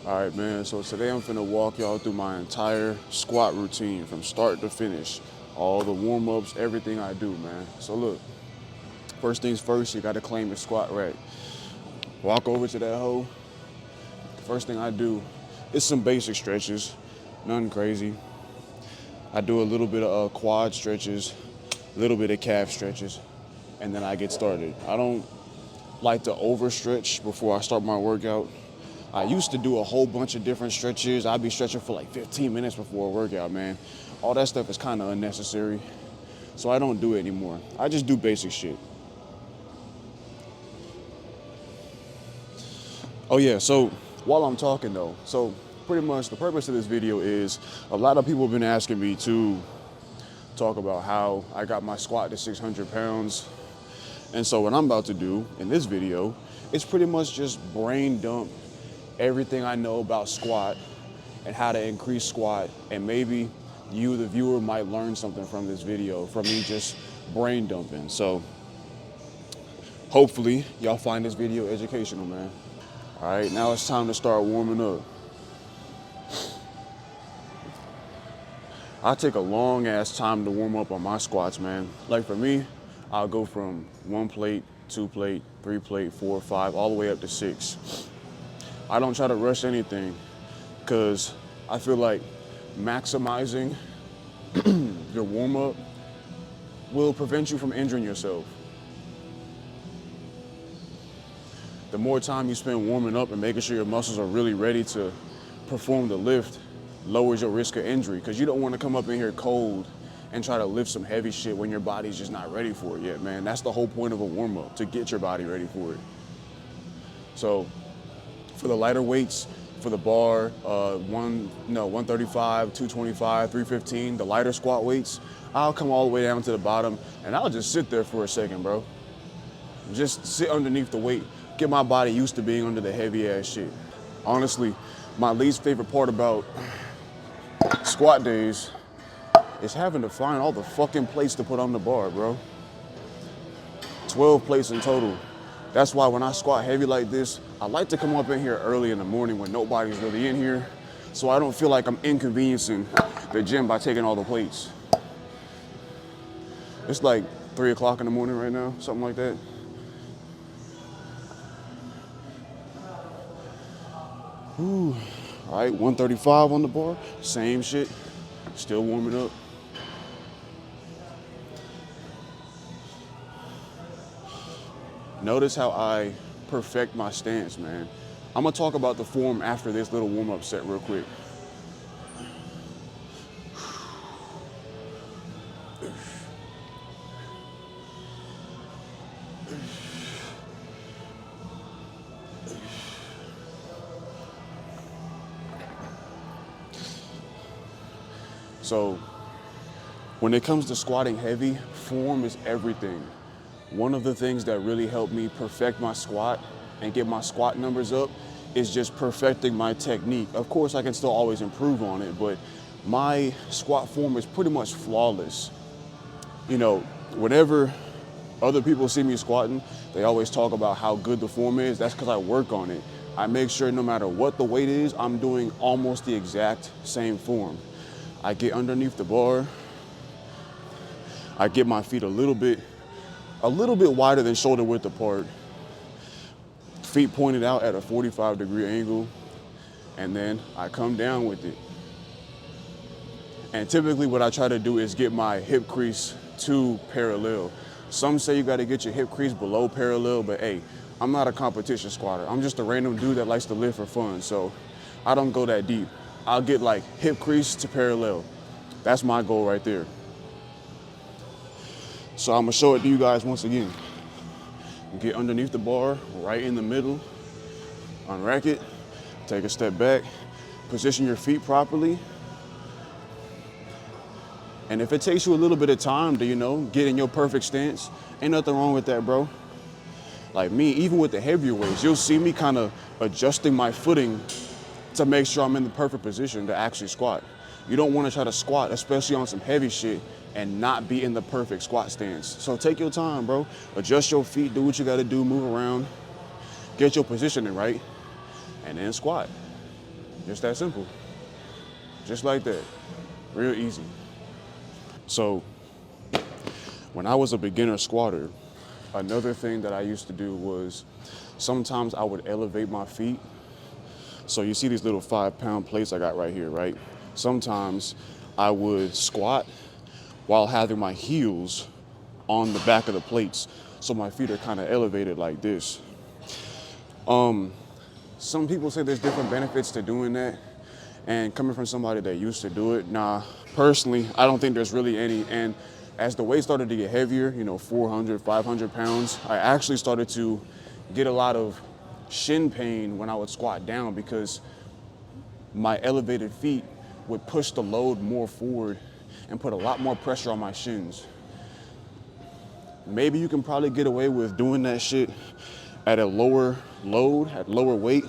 All right, man, so today I'm finna walk y'all through my entire squat routine from start to finish. All the warm-ups, everything I do, man. So look, first things first, you gotta claim your squat rack. Walk over to that hole. First thing I do is some basic stretches, nothing crazy. I do a little bit of quad stretches, a little bit of calf stretches, and then I get started. I don't like to overstretch before I start my workout. I used to do a whole bunch of different stretches. I'd be stretching for like 15 minutes before a workout, man. All that stuff is kind of unnecessary, so I don't do it anymore. I just do basic shit. Oh yeah, so while I'm talking though, so pretty much the purpose of this video is a lot of people have been asking me to talk about how I got my squat to 600 pounds. And so what I'm about to do in this video is pretty much just brain dump everything I know about squat and how to increase squat, and maybe you, the viewer, might learn something from this video, from me just brain dumping. So hopefully y'all find this video educational, man. All right, now it's time to start warming up. I take a long ass time to warm up on my squats, man. Like for me, I'll go from 1 plate, 2 plate, 3 plate, 4, 5, all the way up to 6. I don't try to rush anything because I feel like maximizing your warm up will prevent you from injuring yourself. The more time you spend warming up and making sure your muscles are really ready to perform the lift lowers your risk of injury, because you don't want to come up in here cold and try to lift some heavy shit when your body's just not ready for it yet, man. That's the whole point of a warm-up, to get your body ready for it. So for the lighter weights, for the bar, 135, 225, 315, the lighter squat weights, I'll come all the way down to the bottom and I'll just sit there for a second, bro. Just sit underneath the weight, get my body used to being under the heavy ass shit. Honestly, my least favorite part about squat days is having to find all the fucking plates to put on the bar, bro. 12 plates in total. That's why when I squat heavy like this, I like to come up in here early in the morning when nobody's really in here, so I don't feel like I'm inconveniencing the gym by taking all the plates. It's like 3 o'clock in the morning right now, something like that. Ooh. All right, 135 on the bar, same shit, still warming up. Notice how I perfect my stance, man. I'm gonna talk about the form after this little warm-up set real quick. So when it comes to squatting heavy, form is everything. One of the things that really helped me perfect my squat and get my squat numbers up is just perfecting my technique. Of course, I can still always improve on it, but my squat form is pretty much flawless. You know, whenever other people see me squatting, they always talk about how good the form is. That's because I work on it. I make sure no matter what the weight is, I'm doing almost the exact same form. I get underneath the bar. I get my feet a little bit wider than shoulder width apart. Feet pointed out at a 45-degree angle. And then I come down with it. And typically what I try to do is get my hip crease to parallel. Some say you gotta get your hip crease below parallel, but hey, I'm not a competition squatter. I'm just a random dude that likes to lift for fun, so I don't go that deep. I'll get like hip crease to parallel. That's my goal right there. So I'm gonna show it to you guys once again. Get underneath the bar, right in the middle, unrack it, take a step back, position your feet properly. And if it takes you a little bit of time to, get in your perfect stance, ain't nothing wrong with that, bro. Like me, even with the heavier weights, you'll see me kind of adjusting my footing to make sure I'm in the perfect position to actually squat. You don't want to try to squat, especially on some heavy shit, and not be in the perfect squat stance. So take your time, bro. Adjust your feet, do what you gotta do, move around, get your positioning right, and then squat. Just that simple. Just like that. Real easy. So when I was a beginner squatter, another thing that I used to do was sometimes I would elevate my feet. So you see these little 5-pound plates I got right here, right? Sometimes I would squat while having my heels on the back of the plates. So my feet are kind of elevated like this. Some people say there's different benefits to doing that. And coming from somebody that used to do it, nah, personally, I don't think there's really any. And as the weight started to get heavier, 400, 500 pounds, I actually started to get a lot of shin pain when I would squat down because my elevated feet would push the load more forward and put a lot more pressure on my shins. Maybe you can probably get away with doing that shit at a lower load, at lower weight.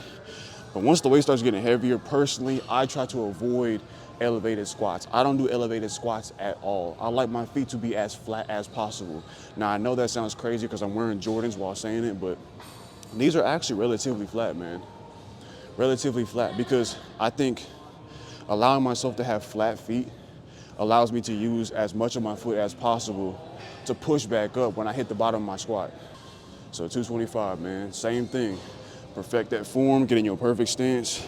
But once the weight starts getting heavier, personally, I try to avoid elevated squats. I don't do elevated squats at all. I like my feet to be as flat as possible. Now, I know that sounds crazy because I'm wearing Jordans while saying it, but these are actually relatively flat, man. Relatively flat, because I think allowing myself to have flat feet allows me to use as much of my foot as possible to push back up when I hit the bottom of my squat. So 225, man, same thing. Perfect that form, get in your perfect stance,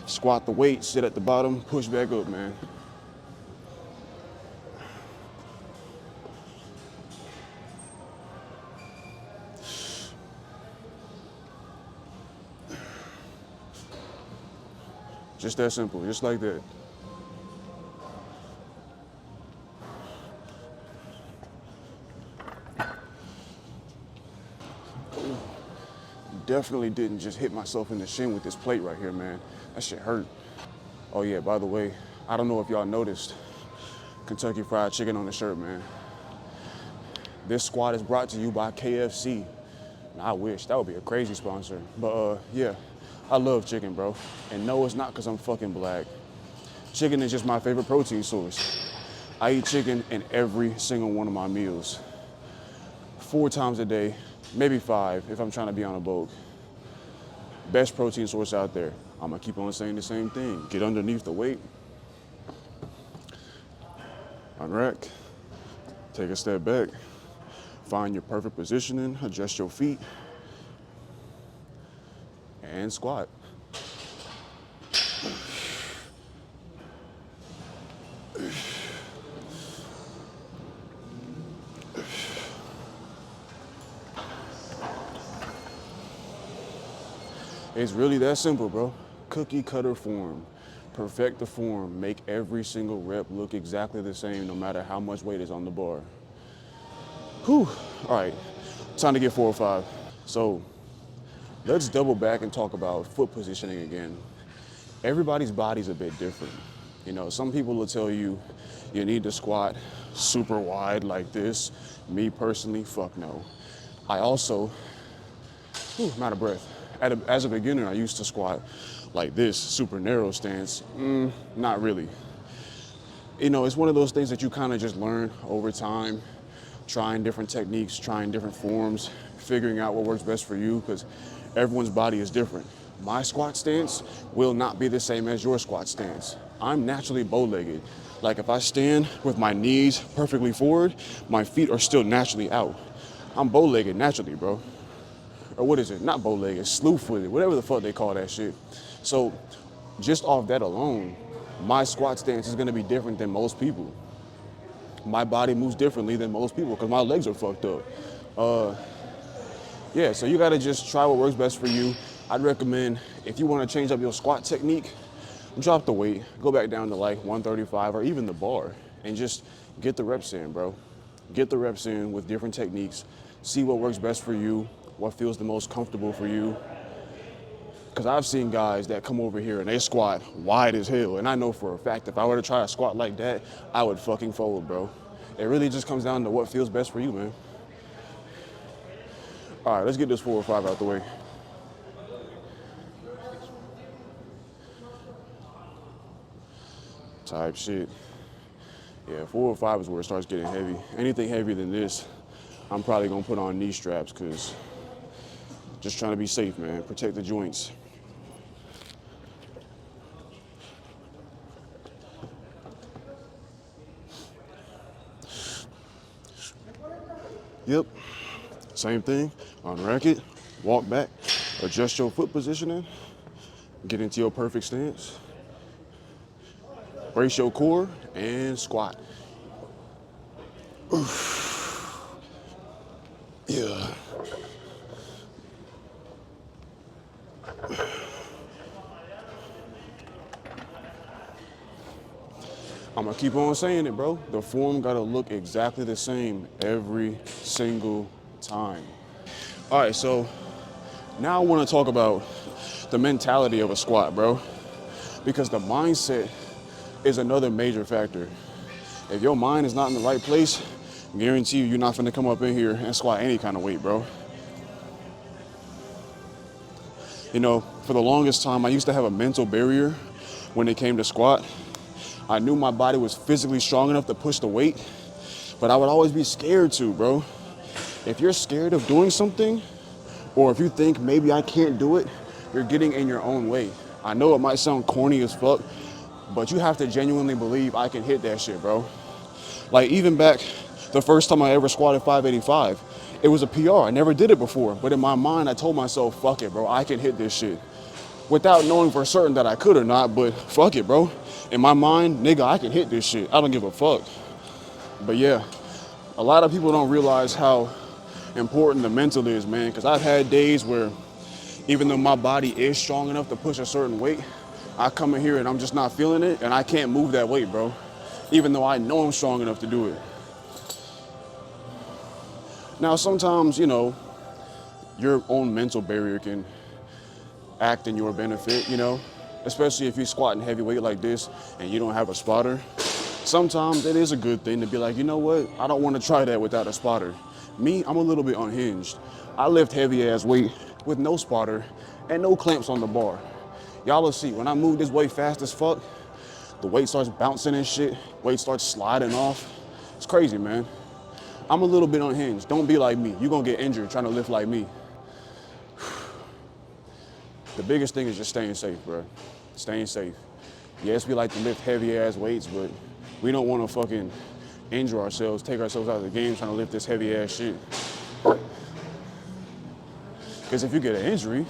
squat the weight, sit at the bottom, push back up, man. Just that simple, just like that. Definitely didn't just hit myself in the shin with this plate right here, man. That shit hurt. Oh yeah, by the way, I don't know if y'all noticed, Kentucky Fried Chicken on the shirt, man. This squat is brought to you by KFC. I wish, that would be a crazy sponsor. But yeah, I love chicken, bro. And no, it's not because I'm fucking black. Chicken is just my favorite protein source. I eat chicken in every single one of my meals. 4 times a day, maybe 5 if I'm trying to be on a bulk. Best protein source out there. I'm gonna keep on saying the same thing. Get underneath the weight. Unrack. Take a step back. Find your perfect positioning, adjust your feet, and squat. It's really that simple, bro. Cookie cutter form. Perfect the form. Make every single rep look exactly the same no matter how much weight is on the bar. Whew. All right, time to get 4 or 5. So let's double back and talk about foot positioning again. Everybody's body's a bit different. Some people will tell you you need to squat super wide like this. Me personally, fuck no. I also, I'm out of breath. As a beginner, I used to squat like this, super narrow stance. Not really. It's one of those things that you kind of just learn over time, trying different techniques, trying different forms, figuring out what works best for you, because everyone's body is different. My squat stance will not be the same as your squat stance. I'm naturally bow-legged. Like if I stand with my knees perfectly forward, my feet are still naturally out. I'm bow-legged naturally, bro. Or what is it? Not bow-legged, slew-footed, whatever the fuck they call that shit. So just off that alone, my squat stance is gonna be different than most people. My body moves differently than most people because my legs are fucked up. Yeah, so you gotta just try what works best for you. I'd recommend, if you wanna change up your squat technique, drop the weight, go back down to like 135 or even the bar, and just get the reps in, bro. Get the reps in with different techniques, see what works best for you, what feels the most comfortable for you. Because I've seen guys that come over here and they squat wide as hell, and I know for a fact if I were to try a squat like that, I would fucking fold, bro. It really just comes down to what feels best for you, man. All right, let's get this 4 or 5 out the way. Type shit. Yeah, 4 or 5 is where it starts getting heavy. Anything heavier than this, I'm probably gonna put on knee straps because just trying to be safe, man. Protect the joints. Yep, same thing. Unrack it, walk back, adjust your foot positioning, get into your perfect stance, brace your core, and squat. Yeah. I'm gonna keep on saying it, bro. The form gotta look exactly the same every single time. All right, so now I wanna talk about the mentality of a squat, bro. Because the mindset is another major factor. If your mind is not in the right place, I guarantee you're not finna come up in here and squat any kind of weight, bro. You know, for the longest time, I used to have a mental barrier when it came to squat. I knew my body was physically strong enough to push the weight, but I would always be scared to, bro. If you're scared of doing something, or if you think maybe I can't do it, you're getting in your own way. I know it might sound corny as fuck, but you have to genuinely believe I can hit that shit, bro. Like even back the first time I ever squatted 585, it was a PR. I never did it before, but in my mind, I told myself, fuck it, bro, I can hit this shit. Without knowing for certain that I could or not, but fuck it, bro. In my mind, nigga, I can hit this shit. I don't give a fuck. But yeah, a lot of people don't realize how important the mental is, man, because I've had days where even though my body is strong enough to push a certain weight, I come in here and I'm just not feeling it and I can't move that weight, bro. Even though I know I'm strong enough to do it. Now, sometimes, you know, your own mental barrier can act in your benefit, you know, especially if you're squatting heavyweight like this and you don't have a spotter. Sometimes it is a good thing to be like, you know what, I don't want to try that without a spotter. Me, I'm a little bit unhinged. I lift heavy ass weight with no spotter and no clamps on the bar. Y'all will see, when I move this weight fast as fuck, the weight starts bouncing and shit, weight starts sliding off. It's crazy, man. I'm a little bit unhinged. Don't be like me. You're gonna get injured trying to lift like me. The biggest thing is just staying safe, bro. Staying safe. Yes, we like to lift heavy ass weights, but we don't want to fucking injure ourselves, take ourselves out of the game trying to lift this heavy ass shit. Because if you get an injury,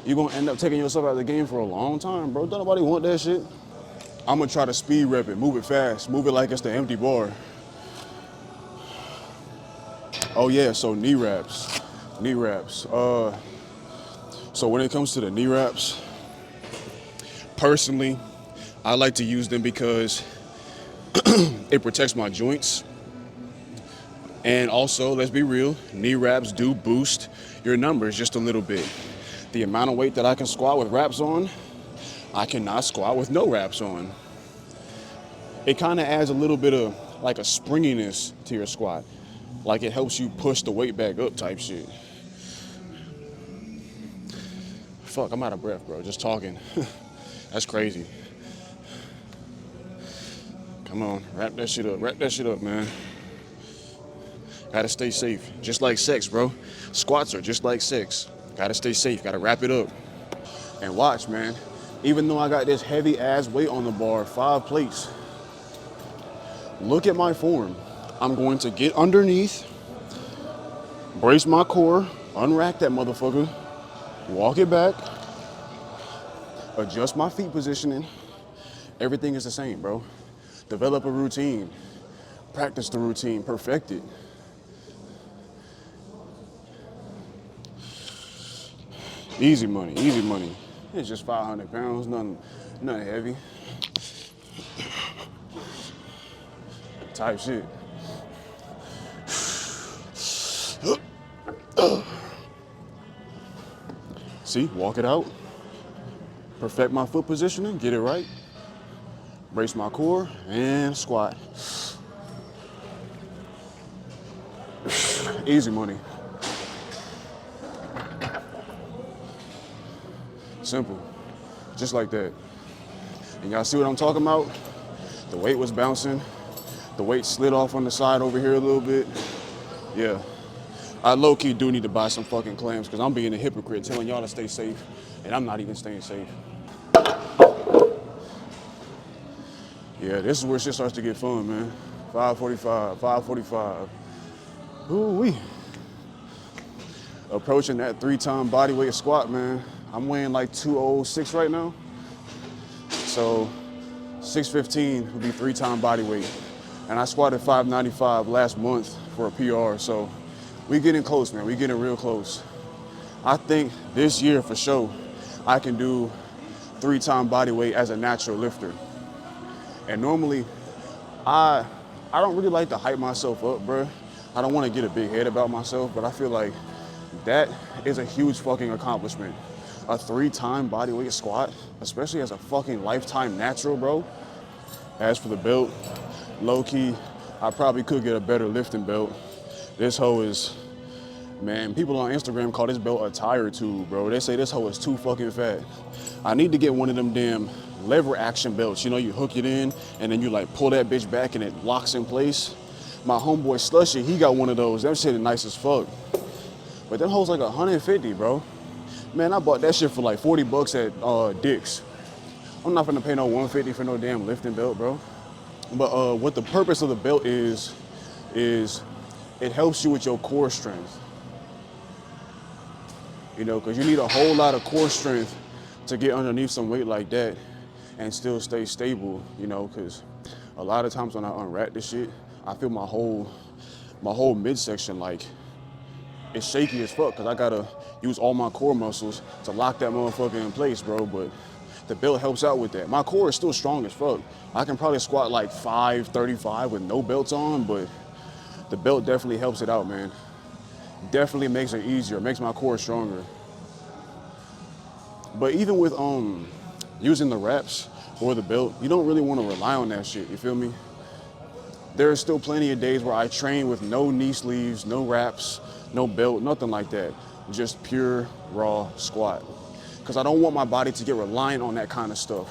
you're gonna end up taking yourself out of the game for a long time, bro. Don't nobody want that shit. I'm gonna try to speed rep it, move it fast, move it like it's the empty bar. Oh yeah, so knee wraps. Knee wraps. So when it comes to the knee wraps, personally, I like to use them because it protects my joints. And also, let's be real, knee wraps do boost your numbers just a little bit. The amount of weight that I can squat with wraps on, I cannot squat with no wraps on. It kind of adds a little bit of like a springiness to your squat. Like it helps you push the weight back up type shit. Fuck, I'm out of breath, bro, just talking. That's crazy. Come on, wrap that shit up, man. Gotta stay safe, just like sex, bro. Squats are just like sex. Gotta stay safe, gotta wrap it up. And watch, man, even though I got this heavy ass weight on the bar, 5 plates, look at my form. I'm going to get underneath, brace my core, unrack that motherfucker, walk it back, adjust my feet positioning. Everything is the same, bro. Develop a routine, practice the routine, perfect it. Easy money, easy money. It's just 500 pounds, nothing heavy. Type shit. See, walk it out. Perfect my foot positioning, get it right. Brace my core and squat. Easy money. Simple, just like that. And y'all see what I'm talking about? The weight was bouncing. The weight slid off on the side over here a little bit. Yeah. I low-key do need to buy some fucking clamps because I'm being a hypocrite telling y'all to stay safe and I'm not even staying safe. Yeah, this is where shit starts to get fun, man. 545, 545. Ooh-wee. Approaching that 3-time bodyweight squat, man. I'm weighing like 206 right now. So 615 would be 3-time bodyweight. And I squatted 595 last month for a PR. So we getting close, man. We getting real close. I think this year for sure, I can do 3-time bodyweight as a natural lifter. And normally, I don't really like to hype myself up, bro. I don't want to get a big head about myself, but I feel like that is a huge fucking accomplishment. A 3-time bodyweight squat, especially as a fucking lifetime natural, bro. As for the belt, low key, I probably could get a better lifting belt. This hoe is, man, people on Instagram call this belt a tire tube, bro. They say this hoe is too fucking fat. I need to get one of them damn lever action belts. You know, you hook it in and then you like pull that bitch back and it locks in place. My homeboy Slushy, he got one of those. That shit is nice as fuck. But them hoes like 150, bro. Man, I bought that shit for like 40 bucks at Dick's. I'm not gonna pay no 150 for no damn lifting belt, bro. But what the purpose of the belt is it helps you with your core strength. You know, because you need a whole lot of core strength to get underneath some weight like that and still stay stable, you know, because a lot of times when I unwrap this shit, I feel my whole midsection like it's shaky as fuck because I gotta use all my core muscles to lock that motherfucker in place, bro. But the belt helps out with that. My core is still strong as fuck. I can probably squat like 535 with no belts on, but the belt definitely helps it out, man. Definitely makes it easier, makes my core stronger. But even with using the wraps or the belt, you don't really want to rely on that shit, you feel me? There are still plenty of days where I train with no knee sleeves, no wraps, no belt, nothing like that. Just pure, raw squat. Because I don't want my body to get reliant on that kind of stuff.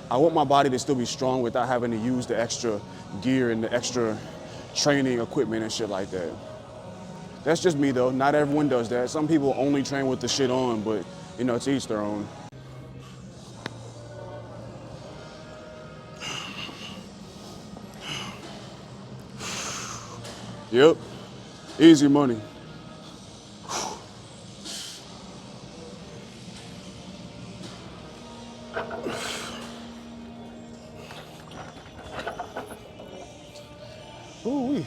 I want my body to still be strong without having to use the extra gear and the extra training equipment and shit like that. That's just me though, not everyone does that. Some people only train with the shit on, but you know, to each their own. Yep, easy money. Ooh-wee.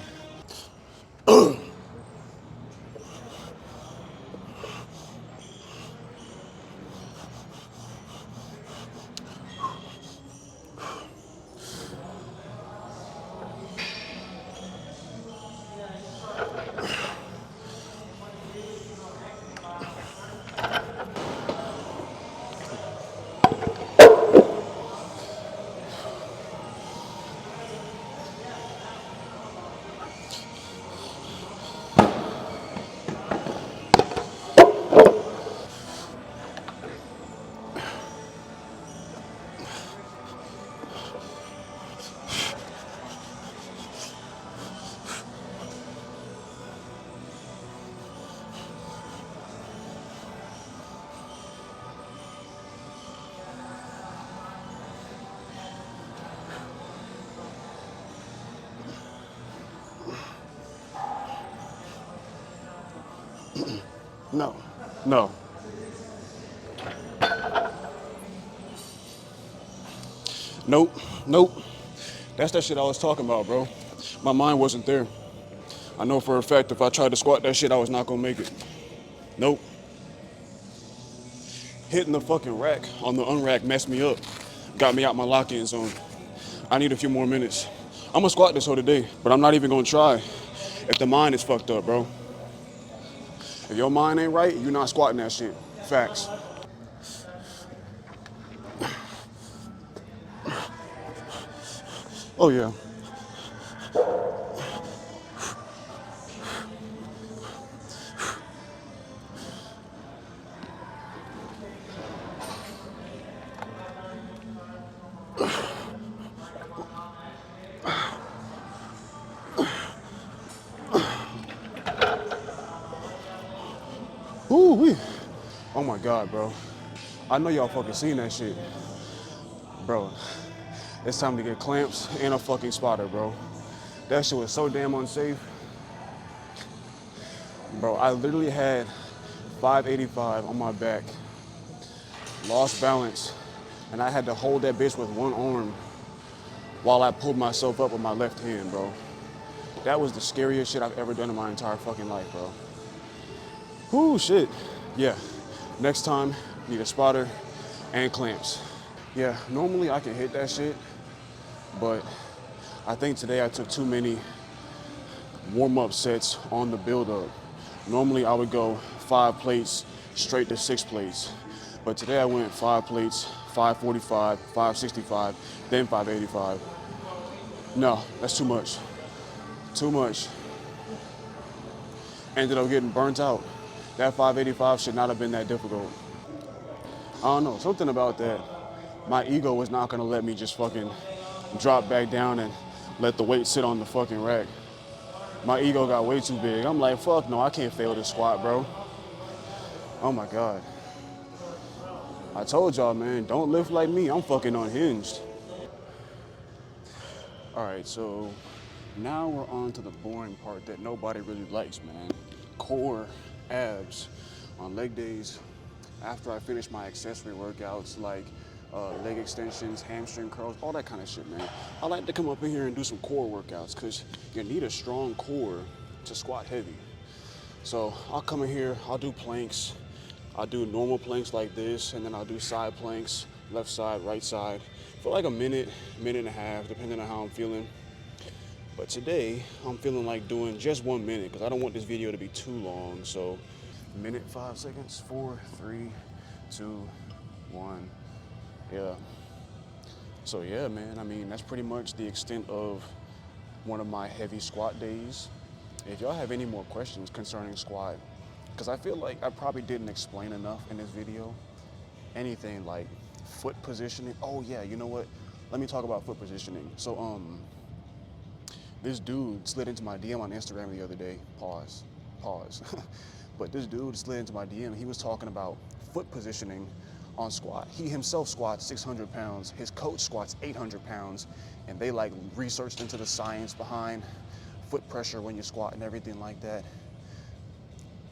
No, no. Nope, nope. That's that shit I was talking about, bro. My mind wasn't there. I know for a fact if I tried to squat that shit, I was not gonna make it. Nope. Hitting the fucking rack on the unrack messed me up. Got me out my lock-in zone. I need a few more minutes. I'm gonna squat this whole today, but I'm not even gonna try if the mind is fucked up, bro. If your mind ain't right, you're not squatting that shit. Facts. Oh yeah. Ooh-wee. Oh my God, bro. I know y'all fucking seen that shit. Bro, it's time to get clamps and a fucking spotter, bro. That shit was so damn unsafe. Bro, I literally had 585 on my back, lost balance, and I had to hold that bitch with one arm while I pulled myself up with my left hand, bro. That was the scariest shit I've ever done in my entire fucking life, bro. Whoo, shit. Yeah, next time, need a spotter and clamps. Yeah, normally I can hit that shit, but I think today I took too many warm-up sets on the build-up. Normally I would go 5 plates straight to 6 plates, but today I went 5 plates, 545, 565, then 585. No, that's too much. Too much. Ended up getting burnt out. That 585 should not have been that difficult. I don't know, something about that. My ego was not gonna let me just fucking drop back down and let the weight sit on the fucking rack. My ego got way too big. I'm like, fuck no, I can't fail this squat, bro. Oh my God. I told y'all, man, don't lift like me. I'm fucking unhinged. All right, so now we're on to the boring part that nobody really likes, man. Core, abs. On leg days, after I finish my accessory workouts like leg extensions, hamstring curls, all that kind of shit, man. I like to come up in here and do some core workouts because you need a strong core to squat heavy. So I'll come in here, I'll do planks. I'll do normal planks like this, and then I'll do side planks, left side, right side, for like a minute, minute and a half, depending on how I'm feeling. But today, I'm feeling like doing just 1 minute because I don't want this video to be too long. So, minute, 5 seconds, 4, 3, 2, 1. Yeah. So yeah, man, I mean, that's pretty much the extent of one of my heavy squat days. If y'all have any more questions concerning squat, because I feel like I probably didn't explain enough in this video. Anything like foot positioning. Oh yeah, you know what? Let me talk about foot positioning. So this dude slid into my DM on Instagram the other day. Pause. But this dude slid into my DM. He was talking about foot positioning on squat. He himself squats 600 pounds. His coach squats 800 pounds. And they like researched into the science behind foot pressure when you squat and everything like that.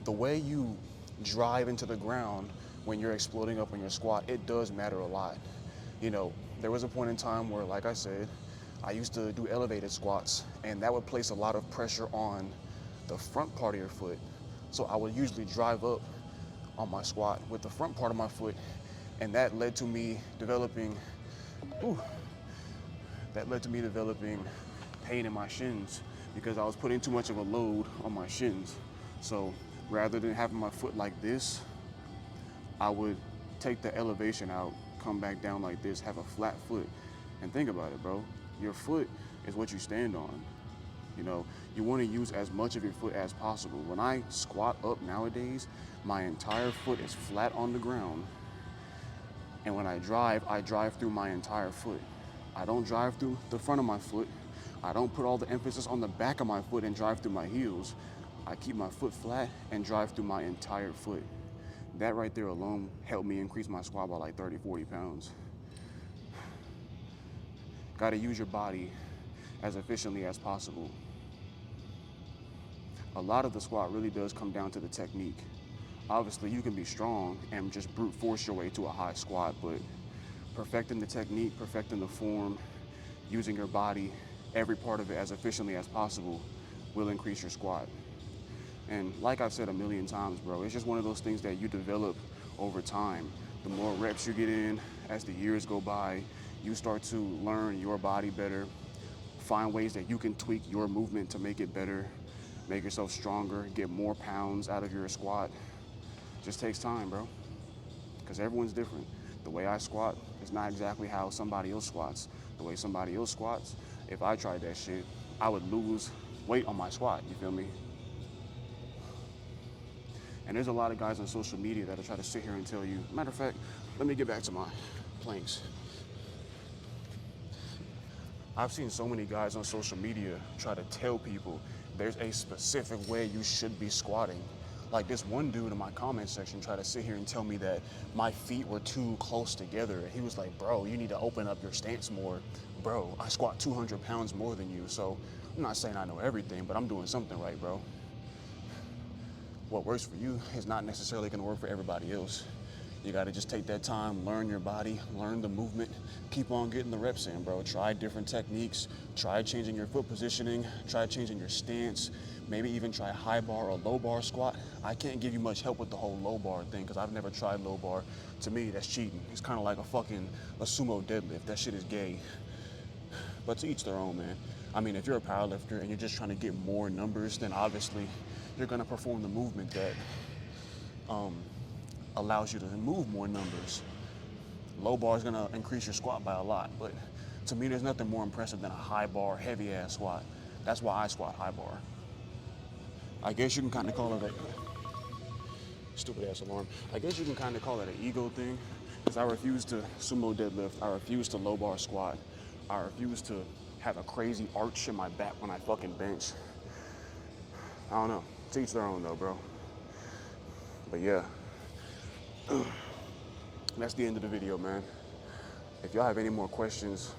The way you drive into the ground when you're exploding up on your squat, it does matter a lot. You know, there was a point in time where, like I said, I used to do elevated squats, and that would place a lot of pressure on the front part of your foot. So I would usually drive up on my squat with the front part of my foot, and that led to me developing, pain in my shins because I was putting too much of a load on my shins. So rather than having my foot like this, I would take the elevation out, come back down like this, have a flat foot. And think about it, bro. Your foot is what you stand on. You know, you want to use as much of your foot as possible. When I squat up nowadays, my entire foot is flat on the ground. And when I drive through my entire foot. I don't drive through the front of my foot. I don't put all the emphasis on the back of my foot and drive through my heels. I keep my foot flat and drive through my entire foot. That right there alone helped me increase my squat by like 30, 40 pounds. Gotta use your body as efficiently as possible. A lot of the squat really does come down to the technique. Obviously, you can be strong and just brute force your way to a high squat, but perfecting the technique, perfecting the form, using your body, every part of it as efficiently as possible will increase your squat. And like I've said a million times, bro, it's just one of those things that you develop over time. The more reps you get in, as the years go by, you start to learn your body better, find ways that you can tweak your movement to make it better, make yourself stronger, get more pounds out of your squat. Just takes time, bro, because everyone's different. The way I squat is not exactly how somebody else squats. The way somebody else squats, if I tried that shit, I would lose weight on my squat, you feel me? And there's a lot of guys on social media that'll try to sit here and tell you, matter of fact, let me get back to my planks. I've seen so many guys on social media try to tell people there's a specific way you should be squatting. Like this one dude in my comment section tried to sit here and tell me that my feet were too close together. He was like, bro, you need to open up your stance more. Bro, I squat 200 pounds more than you. So I'm not saying I know everything, but I'm doing something right, bro. What works for you is not necessarily gonna work for everybody else. You gotta just take that time, learn your body, learn the movement, keep on getting the reps in, bro. Try different techniques, try changing your foot positioning, try changing your stance, maybe even try high bar or low bar squat. I can't give you much help with the whole low bar thing because I've never tried low bar. To me, that's cheating. It's kind of like a sumo deadlift. That shit is gay. But to each their own, man. I mean, if you're a powerlifter and you're just trying to get more numbers, then obviously you're gonna perform the movement that allows you to move more numbers. Low bar is gonna increase your squat by a lot, but to me, there's nothing more impressive than a high bar, heavy ass squat. That's why I squat high bar. I guess you can kind of call it a stupid ass alarm. I guess you can kind of call it an ego thing, because I refuse to sumo deadlift. I refuse to low bar squat. I refuse to have a crazy arch in my back when I fucking bench. I don't know. To each their own though, bro. But yeah. That's the end of the video, man. If y'all have any more questions,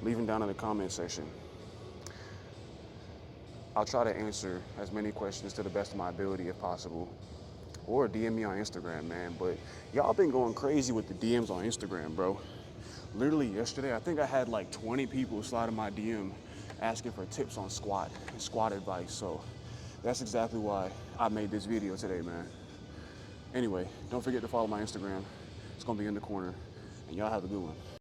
leave them down in the comment section. I'll try to answer as many questions to the best of my ability if possible. Or DM me on Instagram, man. But y'all been going crazy with the DMs on Instagram, bro. Literally yesterday, I think I had like 20 people slide in my DM asking for tips on squat and squat advice. So that's exactly why I made this video today, man. Anyway, don't forget to follow my Instagram. It's gonna be in the corner. And y'all have a good one.